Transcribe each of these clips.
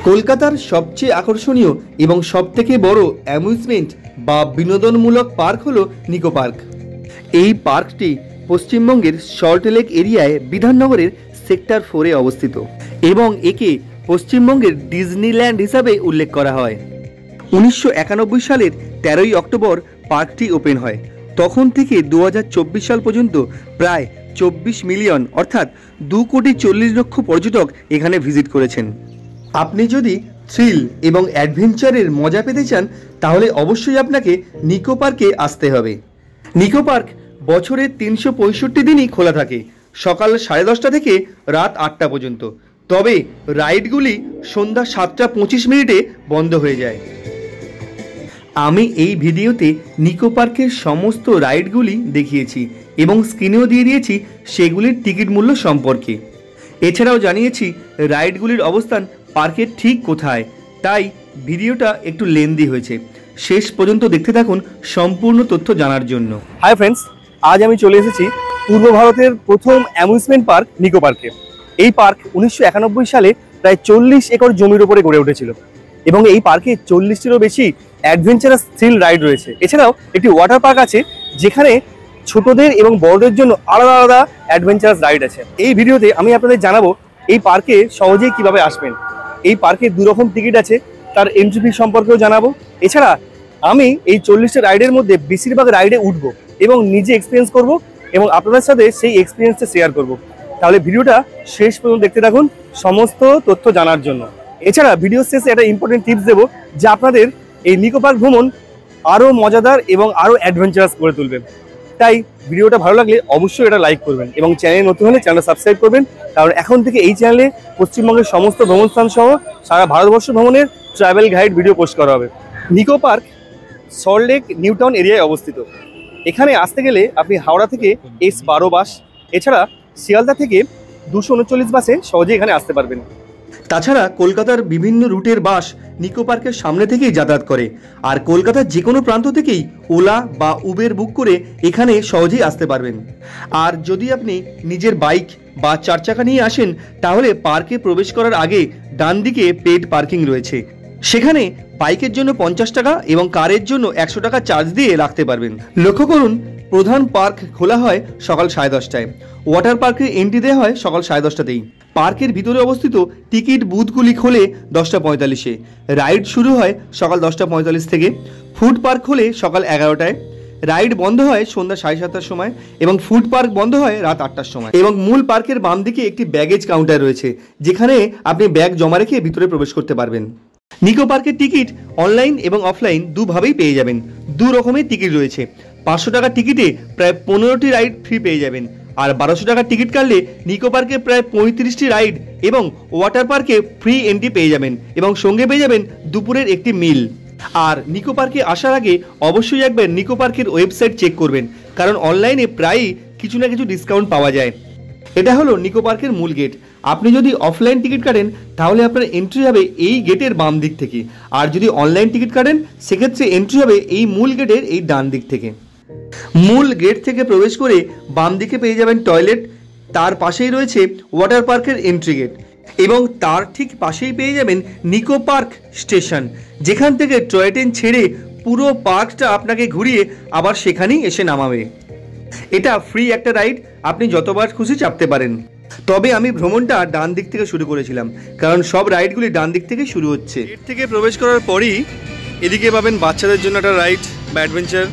কলকাতার সবচেয়ে আকর্ষণীয় এবং সবথেকে বড় অ্যামিউজমেন্ট বা বিনোদনমূলক পার্ক হলো নিকো পার্ক। এই পার্কটি পশ্চিমবঙ্গের সল্টলেক এরিয়ায় বিধাননগরের সেক্টর 4-এ অবস্থিত এবং একে পশ্চিমবঙ্গের ডিজনিল্যান্ড হিসাবে উল্লেখ করা হয়। 1991 সালের 13ই অক্টোবর পার্কটি ওপেন হয়। তখন থেকে 2024 সাল পর্যন্ত প্রায় 24 মিলিয়ন অর্থাৎ 2,40 লক্ষ পর্যটক এখানে ভিজিট করেছেন। আপনি যদি থ্রিল এবং অ্যাডভেঞ্চারের মজা পেতে চান তাহলে অবশ্যই আপনাকে নিকো পার্কে আসতে হবে। নিকো পার্ক বছরের 365 দিনই খোলা থাকে, সকাল 10:30 থেকে রাত 8টা পর্যন্ত। তবে রাইডগুলি সন্ধ্যা 7:25 বন্ধ হয়ে যায়। আমি এই ভিডিওতে নিকো পার্কের সমস্ত রাইডগুলি দেখিয়েছি এবং স্ক্রিনেও দিয়ে দিয়েছি সেগুলির টিকিট মূল্য সম্পর্কে। এছাড়াও জানিয়েছি রাইডগুলির অবস্থান পার্কের ঠিক কোথায়, তাই ভিডিওটা একটু লেন্দি হয়েছে। শেষ পর্যন্ত দেখতে থাকুন সম্পূর্ণ তথ্য জানার জন্য। হাই ফ্রেন্ডস, আজ আমি চলে এসেছি পূর্ব ভারতের প্রথম অ্যামিউজমেন্ট পার্ক নিকো পার্কে। এই পার্ক 1991 সালে প্রায় 40 একর জমির উপরে গড়ে উঠেছিল এবং এই পার্কে 40টিরও বেশি অ্যাডভেঞ্চারাস থ্রিল রাইড রয়েছে। এছাড়াও একটি ওয়াটার পার্ক আছে যেখানে ছোটদের এবং বড়দের জন্য আলাদা আলাদা অ্যাডভেঞ্চারাস রাইড আছে। এই ভিডিওতে আমি আপনাদের জানাবো এই পার্কে সহজেই কিভাবে আসবেন। এই পার্কে 2 রকম টিকিট আছে, তার এন্ট্রি ফি সম্পর্কেও জানাবো। এছাড়া আমি এই 40টা রাইডের মধ্যে বেশিরভাগ রাইডে উঠবো এবং নিজে এক্সপিরিয়েন্স করব এবং আপনাদের সাথে সেই এক্সপিরিয়েন্সটা শেয়ার করব। তাহলে ভিডিওটা শেষ পর্যন্ত দেখতে থাকুন সমস্ত তথ্য জানার জন্য। এছাড়া ভিডিও শেষে একটা ইম্পর্টেন্ট টিপস দেবো যা আপনাদের এই নিকো পার্ক ভ্রমণ আরও মজাদার এবং আরও অ্যাডভেঞ্চারাস করে তুলবে। তাই ভিডিওটা ভালো লাগলে অবশ্যই এটা লাইক করবেন এবং চ্যানেলে নতুন হলে চ্যানেলটা সাবস্ক্রাইব করবেন, কারণ এখন থেকে এই চ্যানেলে পশ্চিমবঙ্গের সমস্ত ভ্রমণ স্থান সহ সারা ভারতবর্ষ ভ্রমণের ট্রাভেল গাইড ভিডিও পোস্ট করা হবে। নিকো পার্ক সল্টলেক নিউ টাউন এরিয়ায় অবস্থিত। এখানে আসতে গেলে আপনি হাওড়া থেকে S12 বাস, এছাড়া শিয়ালদা থেকে 239 বাসে সহজেই এখানে আসতে পারবেন। তাছাড়া কলকাতার বিভিন্ন রুটের বাস নিকো পার্কের সামনে থেকেই যাতায়াত করে, আর কলকাতার যে কোনো প্রান্ত থেকেই ওলা বা উবের বুক করে এখানে সহজেই আসতে পারবেন। আর যদি আপনি নিজের বাইক বা 4 চাকা নিয়ে আসেন তাহলে পার্কে প্রবেশ করার আগে ডান দিকে পেড পার্কিং রয়েছে, সেখানে বাইকের জন্য 50 টাকা এবং কারের জন্য 100 টাকা চার্জ দিয়ে রাখতে পারবেন। লক্ষ্য করুন, প্রধান পার্ক খোলা হয় সকাল 10:30টায়, ওয়াটার পার্কে এন্ট্রি দেওয়া হয় সকাল 10:30তেই। পার্কের ভিতরে অবস্থিত টিকিট বুথগুলি খোলে 10:45-এ। রাইড শুরু হয় সকাল 10:45 থেকে। ফুড পার্ক খোলে সকাল 11টায়। রাইড বন্ধ হয় সন্ধ্যা 7:30টার সময় এবং ফুড পার্ক বন্ধ হয় রাত 8টার সময়। এবং মূল পার্কের বাম দিকে একটি ব্যাগেজ কাউন্টার রয়েছে যেখানে আপনি ব্যাগ জমা রেখে ভিতরে প্রবেশ করতে পারবেন। নিকো পার্কের টিকিট অনলাইন এবং অফলাইন দুভাবেই পেয়ে যাবেন। 2 রকমের টিকিট রয়েছে। 500 টাকার টিকিটে প্রায় 15টি রাইড ফ্রি পেয়ে যাবেন, আর 1200 টাকার টিকিট কাটলে নিকো পার্কে প্রায় 35টি রাইড এবং ওয়াটার পার্কে ফ্রি এন্ট্রি পেয়ে যাবেন এবং সঙ্গে পেয়ে যাবেন দুপুরের একটি মিল। আর নিকো পার্কে আসার আগে অবশ্যই একবার নিকো পার্কের ওয়েবসাইট চেক করবেন, কারণ অনলাইনে প্রায়ই কিছু না কিছু ডিসকাউন্ট পাওয়া যায়। এটা হলো নিকো পার্কের মূল গেট। আপনি যদি অফলাইন টিকিট কাটেন তাহলে আপনার এন্ট্রি হবে এই গেটের বাম দিক থেকে, আর যদি অনলাইন টিকিট কাটেন সেক্ষেত্রে এন্ট্রি হবে এই মূল গেটের এই ডান দিক থেকে। মূল গেট থেকে প্রবেশ করে বাম দিকে পেয়ে যাবেন টয়লেট, তার পাশেই রয়েছে ওয়াটার পার্কের এন্ট্রি গেট এবং তার ঠিক পাশেই পেয়ে যাবেন নিকো পার্ক স্টেশন, যেখান থেকে টয় ট্রেন ছেড়ে পুরো পার্কটা আপনাকে ঘুরিয়ে আবার সেখানেই এসে নামাবে। এটা ফ্রি একটা রাইড, আপনি যতবার খুশি চাপতে পারেন। তবে আমি ভ্রমণটা ডান দিক থেকে শুরু করেছিলাম কারণ সব রাইডগুলি ডান দিক থেকে শুরু হচ্ছে। গেট থেকে প্রবেশ করার পরই এদিকে পাবেন বাচ্চাদের জন্য একটা রাইড বা অ্যাডভেঞ্চার,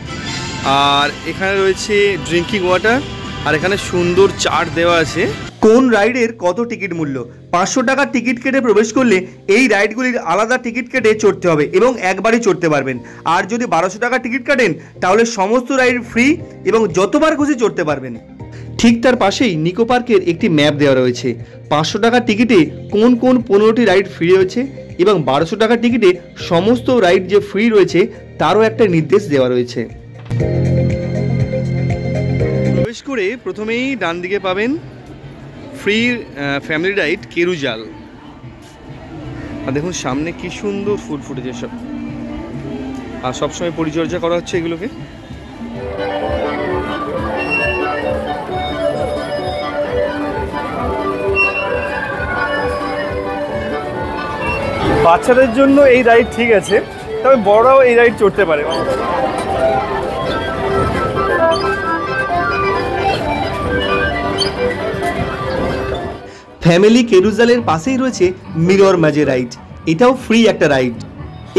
আর এখানে রয়েছে ড্রিঙ্কিং ওয়াটার, আর এখানে সুন্দর চার্ট দেওয়া আছে কোন রাইডের কত টিকিট মূল্য। 500 টাকার টিকিট কেটে প্রবেশ করলে এই রাইডগুলির আলাদা টিকিট কেটে চড়তে হবে এবং একবারই চড়তে পারবেন। আর যদি 1200 টাকার টিকিট কাটেন তাহলে সমস্ত রাইড ফ্রি এবং যতবার খুশি চড়তে পারবেন। ঠিক তার পাশেই নিকো পার্কের একটি ম্যাপ দেওয়া রয়েছে। 500 টাকার টিকিটে কোন কোন 15টি রাইড ফ্রি রয়েছে এবং 1200 টাকার টিকিটে সমস্ত রাইড যে ফ্রি রয়েছে তারও একটা নির্দেশ দেওয়া রয়েছে। প্রবেশ করে প্রথমেই ডান দিকে পাবেন ফ্রি ফ্যামিলি রাইড কেরুজাল, আর দেখুন সামনে কি সুন্দর ফুল ফুটেছে সব, আর সবসময় পরিচর্যা করা হচ্ছে এগুলোকে। বাচ্চাদের জন্য এই রাইড ঠিক আছে, তবে বড়রাও এই রাইড চড়তে পারে। ফ্যামিলি কেরুজালের পাশেই রয়েছে মিরর ম্যাজে রাইড। এটাও ফ্রি একটা রাইড।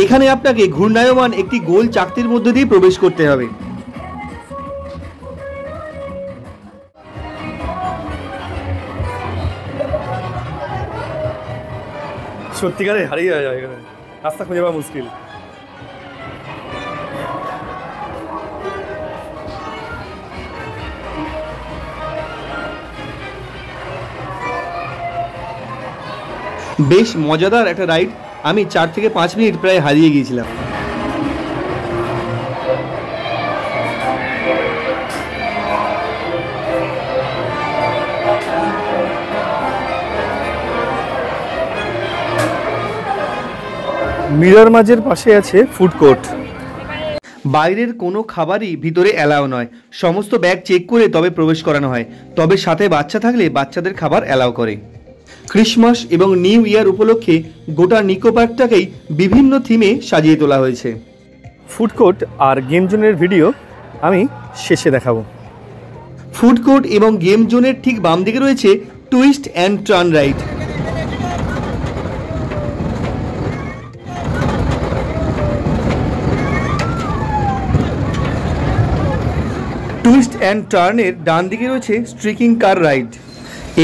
এখানে আপনাকে ঘূর্ণায়মান একটি গোল চাকতির মধ্যে দিয়ে প্রবেশ করতে হবে। সত্যিকারে হারিয়ে যায় এখানে, রাস্তা খুঁজে পাওয়া মুশকিল। বেশ মজাদার একটা রাইড। আমি 4 থেকে 5 মিনিট প্রায় হারিয়ে গিয়েছিলাম। মিরর মাঝের পাশে আছে ফুড কোর্ট। বাইরের কোনো খাবারই ভিতরে অ্যালাউ নয়, সমস্ত ব্যাগ চেক করে তবে প্রবেশ করানো হয়। তবে সাথে বাচ্চা থাকলে বাচ্চাদের খাবার অ্যালাউ করে। ক্রিসমাস এবং নিউ ইয়ার উপলক্ষে গোটা নিকো পার্কটাকেই বিভিন্ন থিমে সাজিয়ে তোলা হয়েছে। ফুড কোর্ট আর গেম জোনের ভিডিও আমি শেষে দেখাবো। ফুড কোর্ট এবং গেম জোনের ঠিক বাম দিকে রয়েছে twist and turn ride. Twist and টার্নের ডান দিকে রয়েছে স্ট্রিকিং কার রাইড।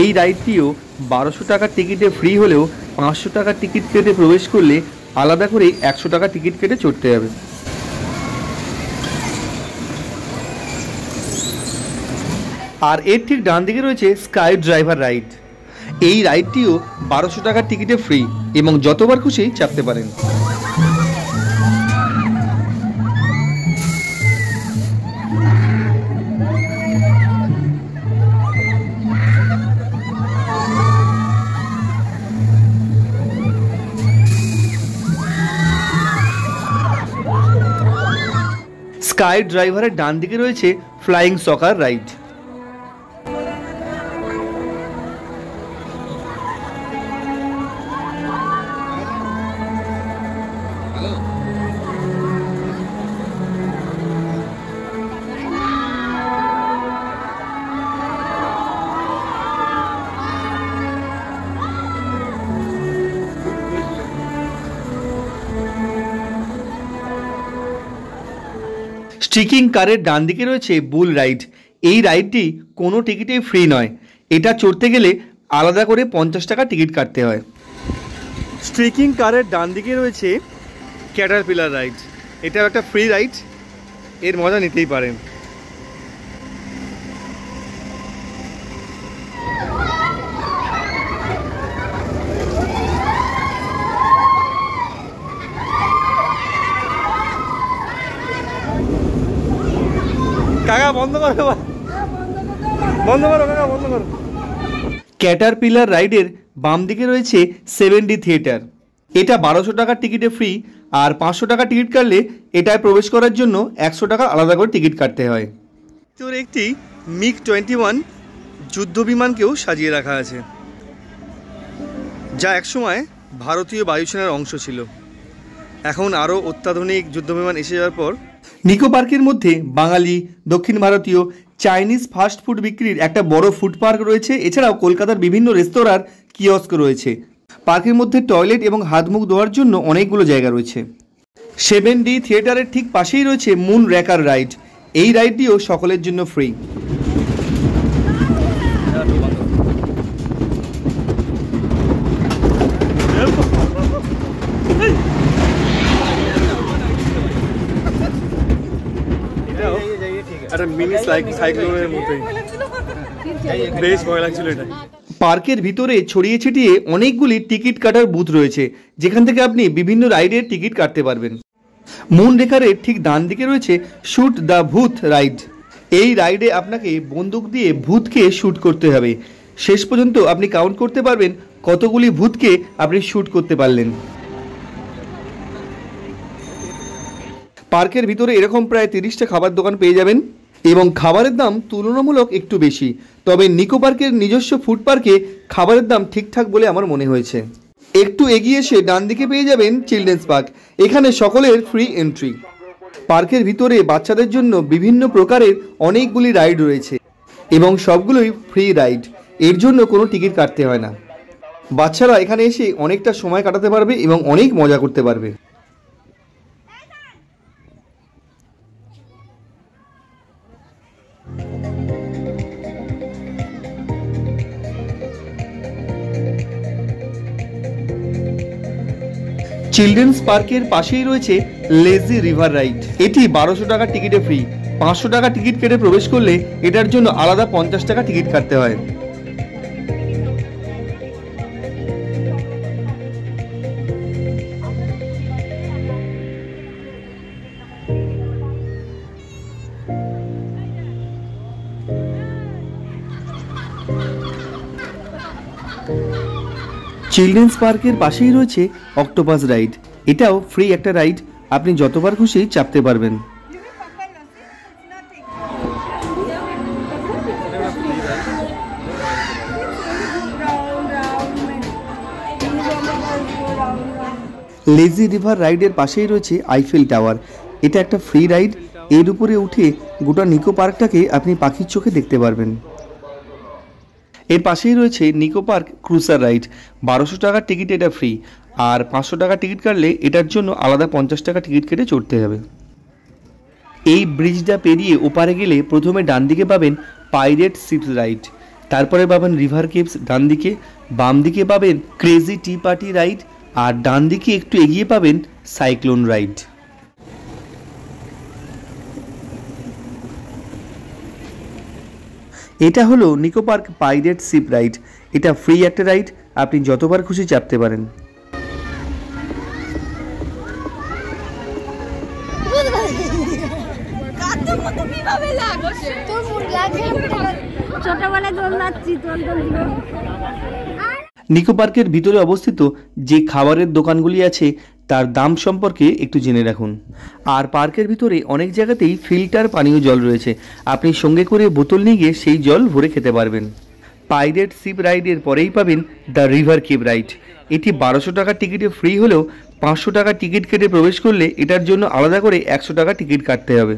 এই রাইডটিও 1200 টাকার টিকিটে ফ্রি হলেও 500 টাকার টিকিট কেটে প্রবেশ করলে আলাদা করে 100 টাকা টিকিট কেটে চড়তে হবে। আর এর ঠিক ডান দিকে রয়েছে স্কাই ড্রাইভার রাইড। এই রাইডটিও 1200 টাকার টিকিটে ফ্রি এবং যতবার খুশি চাপতে পারেন। স্কাই ড্রাইভারের ডান দিকে রয়েছে ফ্লাইং সকার রাইড। স্ট্রিকিং কারের ডান দিকে রয়েছে বুল রাইড। এই রাইডটি কোনো টিকিটে ফ্রি নয়, এটা চড়তে গেলে আলাদা করে 50 টাকা টিকিট কাটতে হয়। স্ট্রিকিং কারের ডান দিকে রয়েছে ক্যাটারপিলার রাইড। এটাও একটা ফ্রি রাইড, এর মজা নিতেই পারেন। কাকা বন্ধ করো, বন্ধ করো কাকা, বন্ধ করো। ক্যাটারপিলার রাইডের বাম দিকে রয়েছে 7D থিয়েটার। এটা 1200 টাকার টিকিটে ফ্রি, আর 500 টাকা টিকিট কাটলে এটায় প্রবেশ করার জন্য 100 টাকা আলাদা করে টিকিট কাটতে হয়। তোর একটি MiG-21 যুদ্ধ বিমানকেও সাজিয়ে রাখা আছে, যা একসময় ভারতীয় বায়ুসেনার অংশ ছিল। এখন আরও অত্যাধুনিক যুদ্ধবিমান এসে যাওয়ার পর নিকো পার্কের মধ্যে বাঙালি, দক্ষিণ ভারতীয়, চাইনিজ ফাস্ট ফুড বিক্রির একটা বড় ফুড পার্ক রয়েছে। এছাড়াও কলকাতার বিভিন্ন রেস্তোরাঁর কিয়স্ক রয়েছে। পার্কের মধ্যে টয়লেট এবং হাত মুখ ধোয়ার জন্য অনেকগুলো জায়গা রয়েছে। 7D থিয়েটারের ঠিক পাশেই রয়েছে মুন র্যাকার রাইড। এই রাইডটিও সকলের জন্য ফ্রি। একটা মিনি সাইক্লোনের মতোই, বেশ ভয় লাগছিল এটা। পার্কের ভিতরে ছড়িয়ে ছিটিয়ে অনেকগুলি টিকিট কাটার বুথ রয়েছে, যেখান থেকে আপনি বিভিন্ন রাইডের টিকিট কাটতে পারবেন। মুন রেখারের ঠিক ডান দিকে রয়েছে শুট দ্য ভূত রাইড। এই রাইডে আপনাকে বন্দুক দিয়ে ভূতকে শ্যুট করতে হবে। শেষ পর্যন্ত আপনি কাউন্ট করতে পারবেন কতগুলি ভূতকে আপনি শ্যুট করতে পারলেন। পার্কের ভিতরে এরকম প্রায় 30টা খাবার দোকান পেয়ে যাবেন এবং খাবারের দাম তুলনামূলক একটু বেশি। তবে নিকো পার্কের নিজস্ব ফুড পার্কে খাবারের দাম ঠিকঠাক বলে আমার মনে হয়েছে। একটু এগিয়ে এসে ডান দিকে পেয়ে যাবেন চিলড্রেন্স পার্ক। এখানে সকলের ফ্রি এন্ট্রি। পার্কের ভিতরে বাচ্চাদের জন্য বিভিন্ন প্রকারের অনেকগুলি রাইড রয়েছে এবং সবগুলোই ফ্রি রাইড, এর জন্য কোনো টিকিট কাটতে হয় না। বাচ্চারা এখানে এসে অনেকটা সময় কাটাতে পারবে এবং অনেক মজা করতে পারবে। চিলড্রেন্স পার্কের পাশেই রয়েছে লেজি রিভার রাইড। এটি 1200 টাকা টিকিটে ফ্রি। 500 টাকা টিকিট কেটে প্রবেশ করলে এটার জন্য আলাদা 50 টাকা টিকিট কাটতে হয়। চিলড্রেন্স পার্কের পাশেই রয়েছে অক্টোপাস রাইড। এটাও ফ্রি একটা রাইড, আপনি যতবার খুশি চাপতে পারবেন। লেজি রিভার রাইডের পাশেই রয়েছে আইফেল টাওয়ার। এটা একটা ফ্রি রাইড, এর উপরে উঠে গোটা নিকো পার্কটাকে আপনি পাখির চোখে দেখতে পারবেন। এর পাশেই রয়েছে নিকো পার্ক ক্রুজার রাইড। 1200 টাকার টিকিট এটা ফ্রি, আর 500 টাকা টিকিট কাটলে এটার জন্য আলাদা 50 টাকা টিকিট কেটে চড়তে হবে। এই ব্রিজটা পেরিয়ে ওপারে গেলে প্রথমে ডান দিকে পাবেন পাইরেট শিপস রাইড, তারপরে পাবেন রিভার কেভস ডান দিকে, বাম দিকে পাবেন ক্রেজি টি পার্টি রাইড, আর ডান দিকে একটু এগিয়ে পাবেন সাইক্লোন রাইড। এটা হলো Nicco park pirate ship ride. এটা ফ্রি একটা রাইড, আপনি যতবার খুশি চাপতে পারেন। নিকো পার্কের ভিতরে অবস্থিত যে খাবারের দোকানগুলি আছে তার দাম সম্পর্কে একটু জেনে রাখুন। আর পার্কের ভিতরে অনেক জায়গাতেই ফিল্টার পানীয় জল রয়েছে, আপনি সঙ্গে করে বোতল নিয়ে গিয়ে সেই জল ভরে খেতে পারবেন। পাইরেট শিপ রাইডের পরেই পাবেন দ্য রিভার কেভ রাইড। এটি 1200 টাকার টিকিটে ফ্রি হলেও 500 টাকা টিকিট কেটে প্রবেশ করলে এটার জন্য আলাদা করে 100 টাকা টিকিট কাটতে হবে।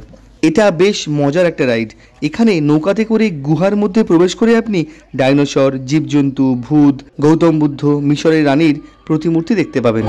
এটা বেশ মজার একটা রাইড। এখানে নৌকাতে করে গুহার মধ্যে প্রবেশ করে আপনি ডাইনোসর, জীবজন্তু, ভূত, গৌতম বুদ্ধ, মিশরের রানীর প্রতিমূর্তি দেখতে পাবেন।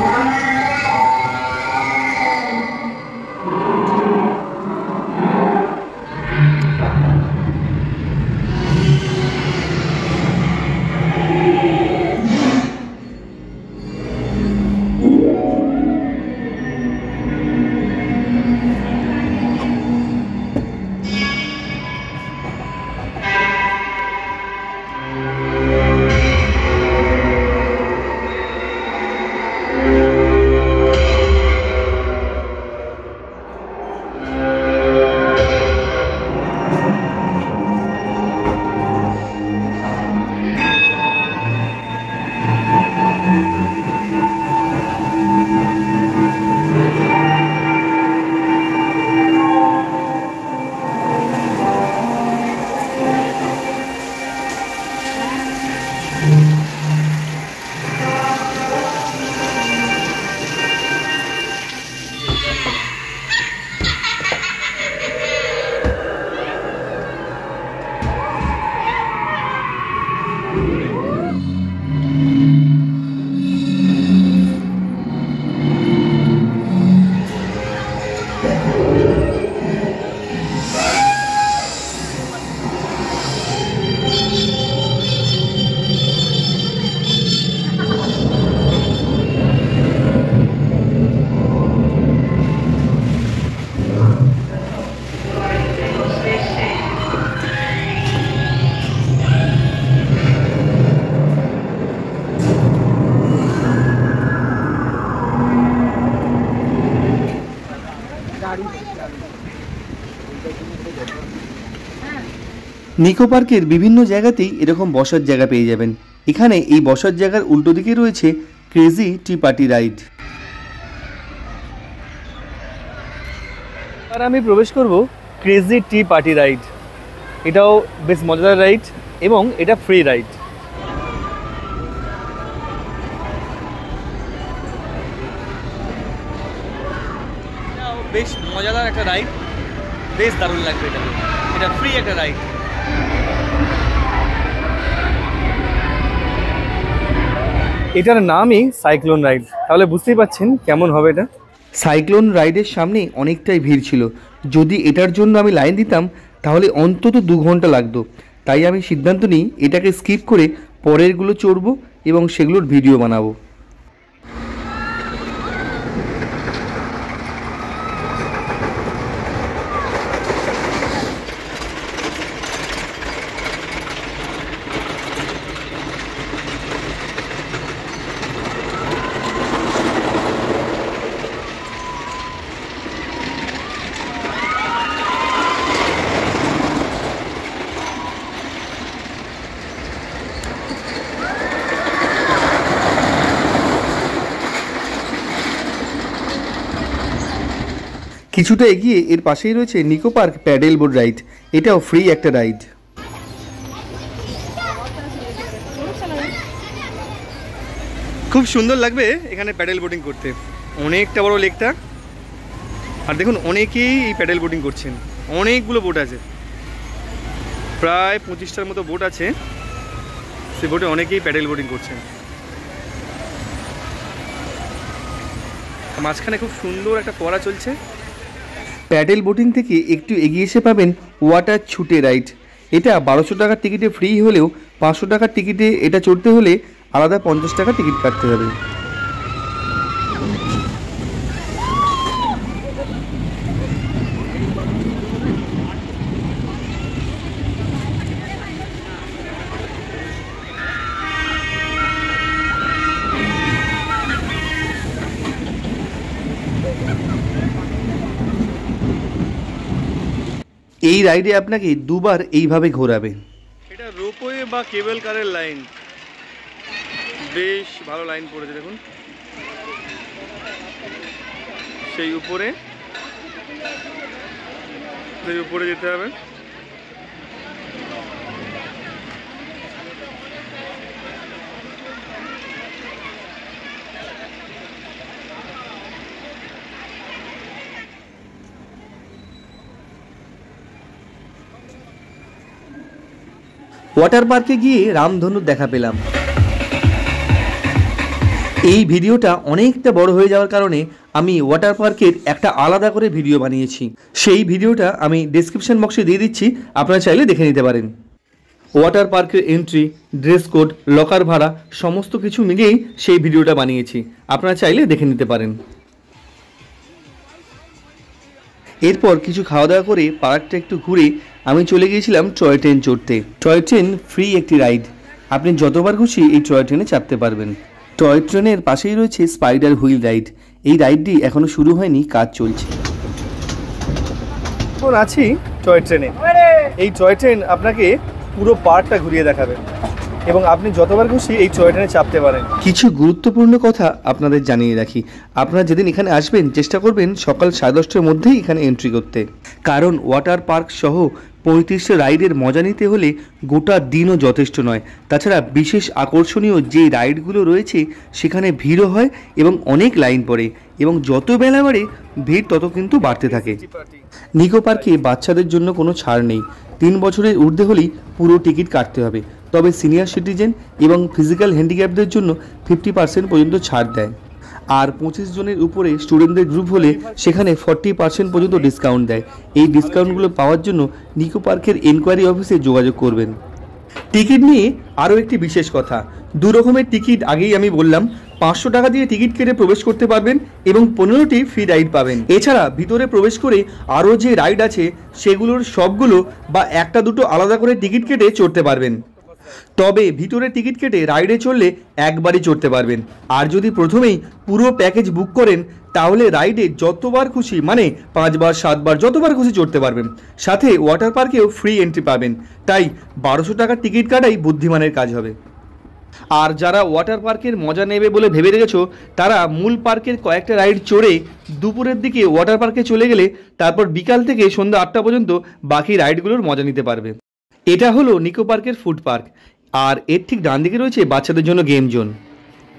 নিকো পার্কের বিভিন্ন জায়গাতেই এরকম বসার জায়গা পেয়ে যাবেন। এখানে এই বসার জায়গার উল্টো দিকে রয়েছে ক্রেজি টি পার্টি রাইড। আর আমি প্রবেশ করব ক্রেজি টি পার্টি রাইড। এটাও বেশ মজাদার রাইড এবং এটা ফ্রি রাইড। বেশ মজাদার একটা রাইড, বেশ দারুণ লাগবে। এটা ফ্রি একটা রাইড। এটার নামই সাইক্লোন রাইড, তাহলে বুঝতেই পাচ্ছেন কেমন হবে এটা। সাইক্লোন রাইডের সামনে অনেকটাই ভিড় ছিল। যদি এটার জন্য আমি লাইন দিতাম তাহলে অন্তত 2 ঘন্টা লাগতো। তাই আমি সিদ্ধান্ত নিই এটাকে স্কিপ করে পরেরগুলো চড়বো এবং সেগুলোর ভিডিও বানাবো। কিছুটা এগিয়ে এর পাশেই রয়েছে Nicco park paddle board ride. এটাও ফ্রি একটা রাইড। খুব সুন্দর লাগবে এখানে প্যাডেল বোটিং করতে। অনেকটা বড় লেকটা, আর দেখুন অনেকেই এই প্যাডেল বোটিং করছেন। অনেকগুলো বোট আছে, প্রায় 25টার মতো বোট আছে। সে বোটে অনেকেই প্যাডেল বোটিং করছেন। মাঝখানে খুব সুন্দর একটা ফোয়ারা চলছে। প্যাডেল বোটিং থেকে একটু এগিয়ে এসে পাবেন ওয়াটার ছুটে রাইড। এটা 1200 টাকার টিকিটে ফ্রি হলেও 500 টাকার টিকিটে এটা চড়তে হলে আলাদা 50 টাকা টিকিট কাটতে হবে। এই রাইডে আপনাকে 2 বার এইভাবে ঘোরাবে। এটা রোপওয়ে বা কেবল কারের লাইন, বেশ ভালো লাইন পড়েছে দেখুন। সেই উপরে যেতে হবে। ওয়াটার পার্কে গিয়ে রামধনুর দেখা পেলাম। এই ভিডিওটা অনেকটা বড় হয়ে যাওয়ার কারণে আমি ওয়াটার পার্কের একটা আলাদা করে ভিডিও বানিয়েছি। সেই ভিডিওটা আমি ডেসক্রিপশন বক্সে দিয়ে দিচ্ছি, আপনারা চাইলে দেখে নিতে পারেন। ওয়াটার পার্কের এন্ট্রি, ড্রেস কোড, লকার ভাড়া সমস্ত কিছু মিলিয়েই সেই ভিডিওটা বানিয়েছি, আপনারা চাইলে দেখে নিতে পারেন। এরপর কিছু খাওয়া দাওয়া করে পার্কটা একটু ঘুরে আমি চলে গিয়েছিলাম টয় ট্রেন চড়তে। টয় ট্রেন ফ্রি একটি রাইড, আপনি যতবার খুশি এই টয় ট্রেনে চাপতে পারবেন। টয় ট্রেনের পাশেই রয়েছে স্পাইডার হুইল রাইড। এই রাইডটি এখনো শুরু হয়নি, কাজ চলছে। এখন আছি টয় ট্রেনে। এই টয় ট্রেন আপনাকে পুরো পার্কটা ঘুরিয়ে দেখাবে এবং আপনি যতবার খুশি এই টয় ট্রেনে চাপতে পারেন। কিছু গুরুত্বপূর্ণ কথা আপনাদের জানিয়ে রাখি, আপনারা যেদিন এখানে আসবেন চেষ্টা করবেন সকাল 10:30টার মধ্যেই এখানে এন্ট্রি করতে, কারণ ওয়াটার পার্ক সহ 35টা রাইডের মজা নিতে হলে গোটা দিনও যথেষ্ট নয়। তাছাড়া বিশেষ আকর্ষণীয় যে রাইডগুলো রয়েছে সেখানে ভিড়ও হয় এবং অনেক লাইন পড়ে, এবং যত বেলা বাড়ে ভিড় তত কিন্তু বাড়তে থাকে। নিকো পার্কে বাচ্চাদের জন্য কোনো ছাড় নেই, 3 বছরের ঊর্ধ্বে হলেই পুরো টিকিট কাটতে হবে। তবে সিনিয়র সিটিজেন এবং ফিজিক্যাল হ্যান্ডিক্যাপদের জন্য 50% পর্যন্ত ছাড় দেয়। আর 25 জনের উপরে স্টুডেন্টদের গ্রুপ হলে সেখানে 40% পর্যন্ত ডিসকাউন্ট দেয়। এই ডিসকাউন্টগুলো পাওয়ার জন্য নিকো পার্কের এনকোয়ারি অফিসে যোগাযোগ করবেন। টিকিট নিয়ে আরও একটি বিশেষ কথা, 2 রকমের টিকিট আগেই আমি বললাম। 500 টাকা দিয়ে টিকিট কেটে প্রবেশ করতে পারবেন এবং 15টি ফ্রি রাইড পাবেন। এছাড়া ভিতরে প্রবেশ করে আরও যে রাইড আছে সেগুলোর সবগুলো বা একটা দুটো আলাদা করে টিকিট কেটে চড়তে পারবেন। তবে ভিতরে টিকিট কেটে রাইডে চড়লে একবারই চড়তে পারবেন, আর যদি প্রথমেই পুরো প্যাকেজ বুক করেন তাহলে রাইডে যতবার খুশি, মানে 5 বার 7 বার যতবার খুশি চড়তে পারবেন। সাথে ওয়াটার পার্কেও ফ্রি এন্ট্রি পাবেন, তাই 1200 টাকার টিকিট কাটাই বুদ্ধিমানের কাজ হবে। আর যারা ওয়াটার পার্কের মজা নেবে বলে ভেবে রেখেছো তারা মূল পার্কের কয়েকটা রাইড চড়ে দুপুরের দিকে ওয়াটার পার্কে চলে গেলে তারপর বিকাল থেকে সন্ধ্যা 8টা পর্যন্ত বাকি রাইডগুলোর মজা নিতে পারবে। এটা হলো নিকো পার্কের ফুড পার্ক, আর এর ঠিক ডান দিকে রয়েছে বাচ্চাদের জন্য গেম জোন।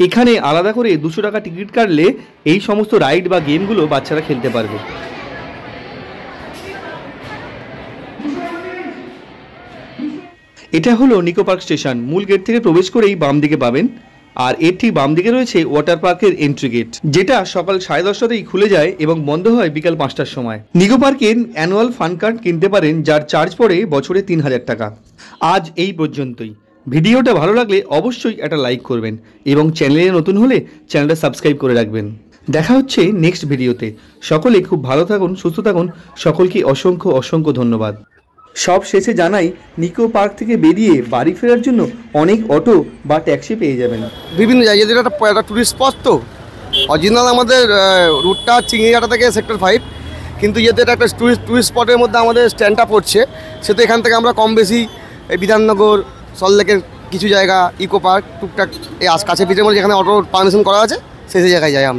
এখানে আলাদা করে 200 টাকা টিকিট কাটলে এই সমস্ত রাইড বা গেমগুলো বাচ্চারা খেলতে পারবে। এটা হলো নিকো পার্ক স্টেশন। মূল গেট থেকে প্রবেশ করেই বাম দিকে পাবেন, আর এর ঠিক বাম দিকে রয়েছে ওয়াটার পার্কের এন্ট্রি গেট, যেটা সকাল 10:30টাতেই খুলে যায় এবং বন্ধ হয় বিকাল 5টার সময়। নিকো পার্কের অ্যানুয়াল ফান কার্ড কিনতে পারেন, যার চার্জ পড়ে বছরে 3000 টাকা। আজ এই পর্যন্তই। ভিডিওটা ভালো লাগলে অবশ্যই একটা লাইক করবেন এবং চ্যানেলে নতুন হলে চ্যানেলটা সাবস্ক্রাইব করে রাখবেন। দেখা হচ্ছে নেক্সট ভিডিওতে। সকলে খুব ভালো থাকুন, সুস্থ থাকুন। সকলকে অসংখ্য অসংখ্য ধন্যবাদ। সব শেষে জানাই, নিকো পার্ক থেকে বেরিয়ে বাড়ি ফেরার জন্য অনেক অটো বা ট্যাক্সি পেয়ে যাবেন। বিভিন্ন জায়গায় যেটা একটা টুরিস্ট স্পট, তো অরিজিনাল আমাদের রুটটা চিংড়িঘাটা থেকে সেক্টর 5, কিন্তু যেহেতু এটা একটা টুরিস্ট স্পটের মধ্যে আমাদের স্ট্যান্ডটা পড়ছে, সেহেতু এখান থেকে আমরা কম বেশি এই বিধাননগর, সল্টলেকের কিছু জায়গা, ইকো পার্ক, টুকটাক এই কাছে পিঠের মধ্যে যেখানে অটো পারমিশন করা আছে সেই জায়গায় যাই আমরা।